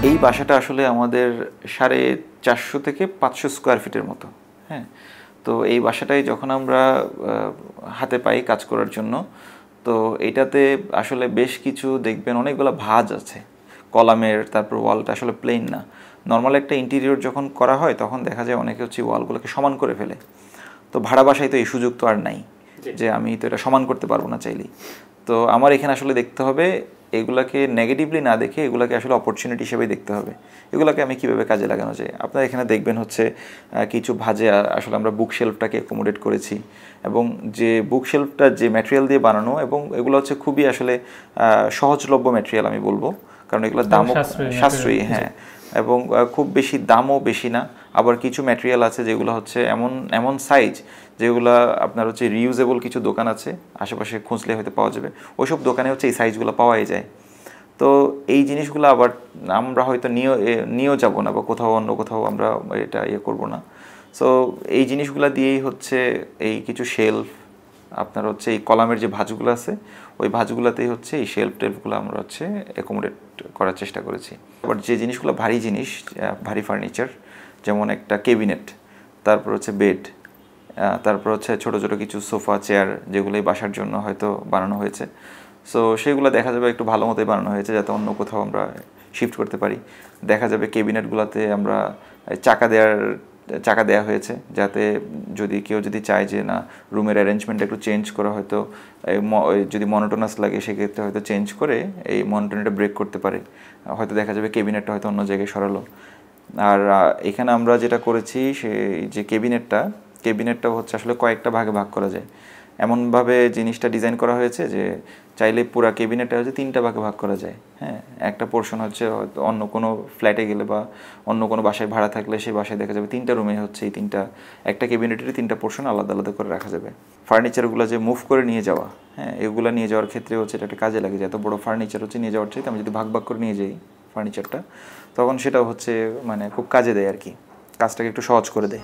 এই বাসাটা আসলে আমাদের 450 থেকে 500 স্কোয়ার ফিটের মতো। হ্যাঁ, তো এই বাসাটাই যখন আমরা হাতে পাই কাজ করার জন্য, তো এটাতে আসলে বেশ কিছু দেখবেন অনেকগুলো ভাঁজ আছে কলামের, তারপর ওয়ালটা আসলে প্লেন না। নর্মাল একটা ইন্টেরিয়র যখন করা হয় তখন দেখা যায় অনেকে হচ্ছে ওয়ালগুলোকে সমান করে ফেলে। তো ভাড়া বাসায় তো এই সুযোগ তো আর নাই যে আমি তো এটা সমান করতে পারবো না চাইলেই। তো আমার এখানে আসলে দেখতে হবে এগুলাকে নেগেটিভলি না দেখে এগুলাকে আসলে অপরচুনিটি হিসেবেই দেখতে হবে, এগুলাকে আমি কীভাবে কাজে লাগানো যায়। আপনারা এখানে দেখবেন হচ্ছে কিছু ভাজে আসলে আমরা বুক শেলফটাকে অ্যাকোমোডেট করেছি, এবং যে বুক শেলফটা যে ম্যাটেরিয়াল দিয়ে বানানো, এবং এগুলো হচ্ছে খুবই আসলে সহজলভ্য ম্যাটেরিয়াল আমি বলবো, কারণ এগুলোর দামও সাশ্রয়ী। হ্যাঁ, এবং খুব বেশি দামও বেশি না। আবার কিছু ম্যাটেরিয়াল আছে যেগুলো হচ্ছে এমন এমন সাইজ যেগুলো আপনার হচ্ছে রিউজেবল কিছু দোকান আছে আশেপাশে, খুঁজলে হয়তো পাওয়া যাবে, ওইসব দোকানে হচ্ছে এই সাইজগুলো পাওয়াই যায়। তো এই জিনিসগুলো আবার আমরা হয়তো নিয়েও যাবো না, বা কোথাও অন্য কোথাও আমরা এটা করবো না। সো এই জিনিসগুলো দিয়েই হচ্ছে এই কিছু শেলফ, আপনার হচ্ছে এই কলামের যে ভাঁজগুলো আছে ওই ভাঁজগুলোতেই হচ্ছে এই শেলফ টেলফগুলো আমরা হচ্ছে অ্যাকোমোডেট করার চেষ্টা করেছি। আবার যে জিনিসগুলো ভারী জিনিস, ভারী ফার্নিচার, যেমন একটা ক্যাবিনেট, তারপর হচ্ছে বেড, তারপর হচ্ছে ছোটো ছোটো কিছু সোফা চেয়ার, যেগুলো এই বাসার জন্য হয়তো বানানো হয়েছে। সো সেগুলো দেখা যাবে একটু ভালো মতোই বানানো হয়েছে যাতে অন্য কোথাও আমরা শিফট করতে পারি। দেখা যাবে ক্যাবিনেটগুলোতে আমরা চাকা দেওয়া হয়েছে, যাতে কেউ যদি চায় যে না রুমের অ্যারেঞ্জমেন্ট একটু চেঞ্জ করা, হয়তো যদি মনোটোনাস লাগে সেক্ষেত্রে হয়তো চেঞ্জ করে এই মনোটোনিটা ব্রেক করতে পারে। হয়তো দেখা যাবে ক্যাবিনেটটা হয়তো অন্য জায়গায় সরালো। আর এখানে আমরা যেটা করেছি সেই যে ক্যাবিনেটটা হচ্ছে আসলে কয়েকটা ভাগে ভাগ করা যায়, এমনভাবে জিনিসটা ডিজাইন করা হয়েছে যে চাইলে পুরো ক্যাবিনেটটা হচ্ছে 3টা ভাগে ভাগ করা যায়। হ্যাঁ, একটা পোর্শন হচ্ছে হয়তো অন্য কোনো ফ্ল্যাটে গেলে বা অন্য কোনো বাসায় ভাড়া থাকলে সেই বাসায় দেখা যাবে 3টা রুমে হচ্ছে এই একটা ক্যাবিনেটেরই 3টা পোর্শন আলাদা আলাদা করে রাখা যাবে। ফার্নিচারগুলো যে মুভ করে নিয়ে যাওয়া, হ্যাঁ, এগুলো নিয়ে যাওয়ার ক্ষেত্রে হচ্ছে এটা একটা কাজে লাগে, যে এত বড় ফার্নিচার হচ্ছে নিয়ে যাওয়ার চাইতে আমি যদি ভাগ ভাগ করে নিয়ে যাই ফার্নিচারটা, তখন সেটা হচ্ছে মানে খুব কাজে দেয় আর কি, কাজটাকে একটু সহজ করে দেয়।